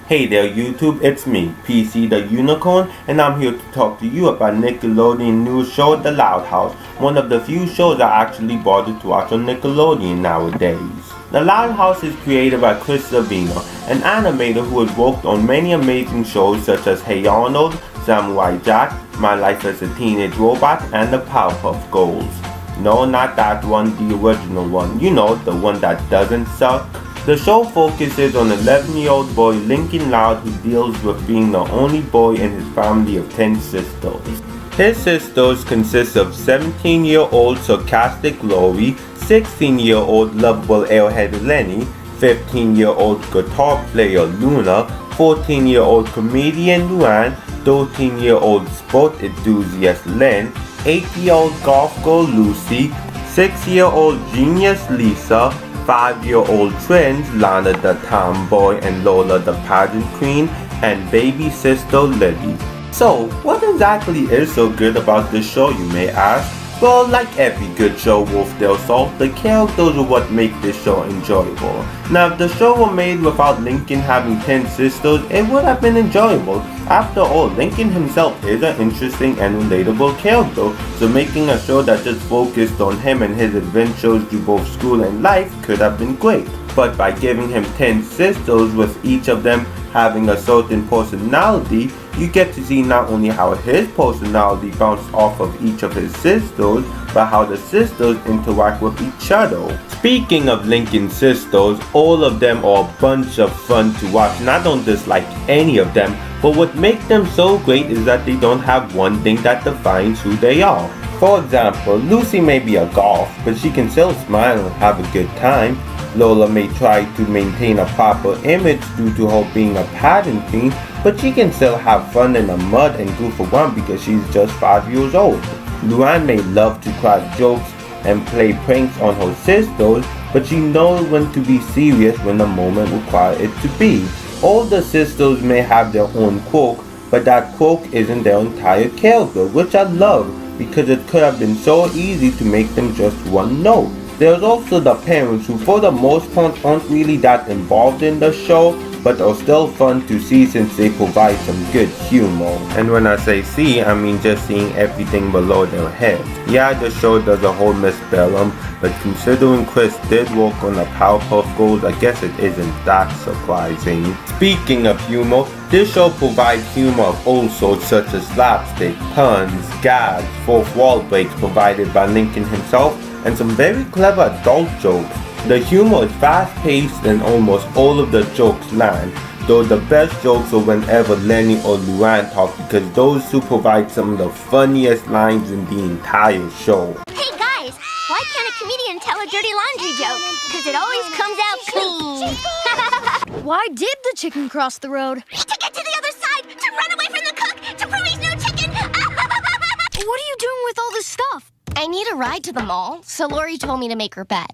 Hey there YouTube, it's me, PC the Unicorn, and I'm here to talk to you about Nickelodeon new show The Loud House, one of the few shows I actually bothered to watch on Nickelodeon nowadays. The Loud House is created by Chris Savino, an animator who has worked on many amazing shows such as Hey Arnold, Samurai Jack, My Life as a Teenage Robot, and the Powerpuff Girls. No, not that one, the original one, you know, the one that doesn't suck. The show focuses on 11-year-old boy Lincoln Loud, who deals with being the only boy in his family of 10 sisters. His sisters consist of 17-year-old sarcastic Lori, 16-year-old lovable airhead Lenny, 15-year-old guitar player Luna, 14-year-old comedian Luann, 13-year-old sport enthusiast Len, 8-year-old golf girl Lucy, 6-year-old genius Lisa, 5-year-old twins Lana the tomboy and Lola the pageant queen, and baby sister Lily. So, what exactly is so good about this show, you may ask? Well, like every good show worth their salt, the characters are what make this show enjoyable. Now, if the show were made without Lincoln having 10 sisters, it would have been enjoyable. After all, Lincoln himself is an interesting and relatable character, so making a show that just focused on him and his adventures through both school and life could have been great. But by giving him 10 sisters, with each of them having a certain personality, you get to see not only how his personality bounced off of each of his sisters, but how the sisters interact with each other. Speaking of Lincoln's sisters, all of them are a bunch of fun to watch, and I don't dislike any of them, but what makes them so great is that they don't have one thing that defines who they are. For example, Lucy may be a goth, but she can still smile and have a good time. Lola may try to maintain a proper image due to her being a pageant queen, but she can still have fun in the mud and goof around because she's just 5 years old. Luann may love to crack jokes and play pranks on her sisters, but she knows when to be serious when the moment requires it to be. All the sisters may have their own quirk, but that quirk isn't their entire character, which I love because it could have been so easy to make them just one note. There's also the parents who for the most part aren't really that involved in the show, but are still fun to see since they provide some good humor. And when I say see, I mean just seeing everything below their head. Yeah, the show does a whole Miss Bellum, but considering Chris did work on the Powerpuff Girls, I guess it isn't that surprising. Speaking of humor, this show provides humor of all sorts such as slapstick, puns, gags, fourth wall breaks provided by Lincoln himself, and some very clever adult jokes. The humor is fast-paced and almost all of the jokes land, though the best jokes are whenever Lenny or Luann talk because those two provide some of the funniest lines in the entire show. Hey guys, why can't a comedian tell a dirty laundry joke? Because it always comes out clean. Why did the chicken cross the road? To get to the other side, to run away from the cook, to prove he's no chicken. What are you doing with all this stuff? I need a ride to the mall, so Lori told me to make her bed.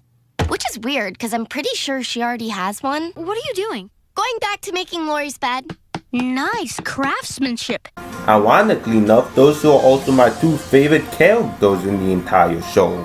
Which is weird, because I'm pretty sure she already has one. What are you doing? Going back to making Lori's bed. Nice craftsmanship. Ironically enough, those two are also my two favorite characters in the entire show.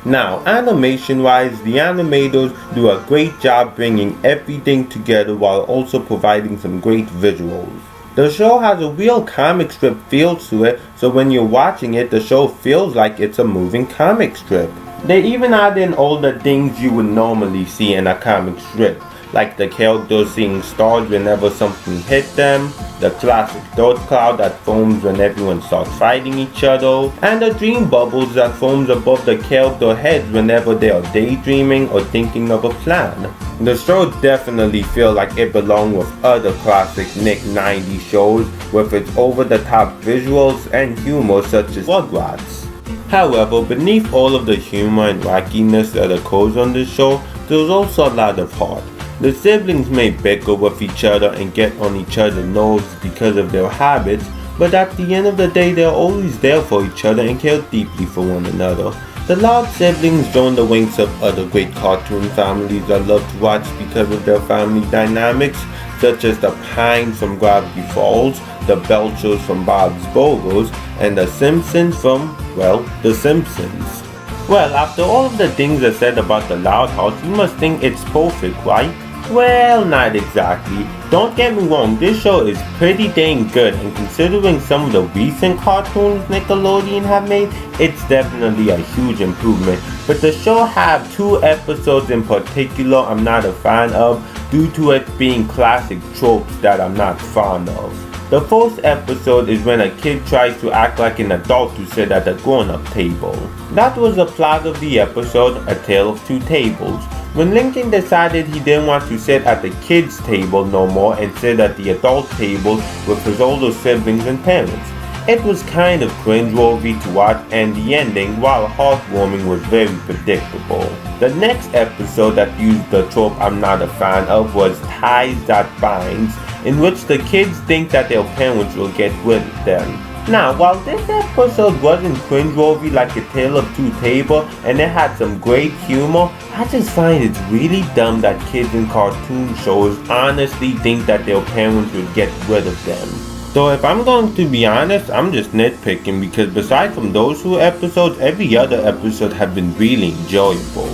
Now, animation-wise, the animators do a great job bringing everything together while also providing some great visuals. The show has a real comic strip feel to it, so when you're watching it, the show feels like it's a moving comic strip. They even add in all the things you would normally see in a comic strip, like the characters seeing stars whenever something hit them, the classic dirt cloud that forms when everyone starts fighting each other, and the dream bubbles that forms above the character heads whenever they are daydreaming or thinking of a plan. The show definitely feels like it belongs with other classic Nick 90s shows with its over-the-top visuals and humor such as Rugrats. However, beneath all of the humor and wackiness that occurs on this show, there's also a lot of heart. The siblings may bicker with each other and get on each other's nerves because of their habits, but at the end of the day they're always there for each other and care deeply for one another. The Loud siblings join the ranks of other great cartoon families I love to watch because of their family dynamics, such as the Pines from Gravity Falls, the Belchers from Bob's Burgers, and the Simpsons from, well, The Simpsons. Well, after all of the things I said about the Loud House, you must think it's perfect, right? Well, not exactly. Don't get me wrong, this show is pretty dang good, and considering some of the recent cartoons Nickelodeon have made, it's definitely a huge improvement. But the show have 2 episodes in particular I'm not a fan of, due to it being classic tropes that I'm not fond of. The first episode is when a kid tries to act like an adult to sit at the grown-up table. That was the plot of the episode, A Tale of Two Tables. When Lincoln decided he didn't want to sit at the kids' table no more and sit at the adult table with his older siblings and parents. It was kind of cringeworthy to watch, and the ending, while heartwarming, was very predictable. The next episode that used the trope I'm not a fan of was Ties That Binds, in which the kids think that their parents will get rid of them. Now, while this episode wasn't cringeworthy like A Tale of Two Tables, and it had some great humor, I just find it's really dumb that kids in cartoon shows honestly think that their parents will get rid of them. So if I'm going to be honest, I'm just nitpicking, because beside from those 2 episodes, every other episode have been really enjoyable.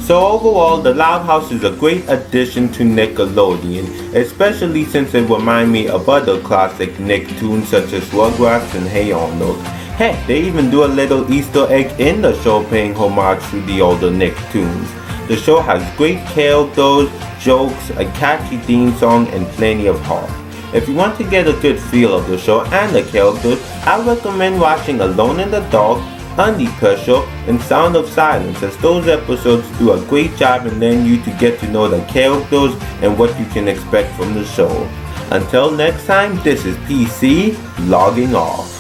So overall, The Loud House is a great addition to Nickelodeon, especially since it reminds me of other classic Nicktoons such as Rugrats and Hey Arnold. Heck, they even do a little Easter egg in the show paying homage to the older Nicktoons. The show has great characters, jokes, a catchy theme song, and plenty of heart. If you want to get a good feel of the show and the characters, I recommend watching Alone in the Dark, Under Pressure, and Sound of Silence, as those episodes do a great job in letting you to get to know the characters and what you can expect from the show. Until next time, this is PC logging off.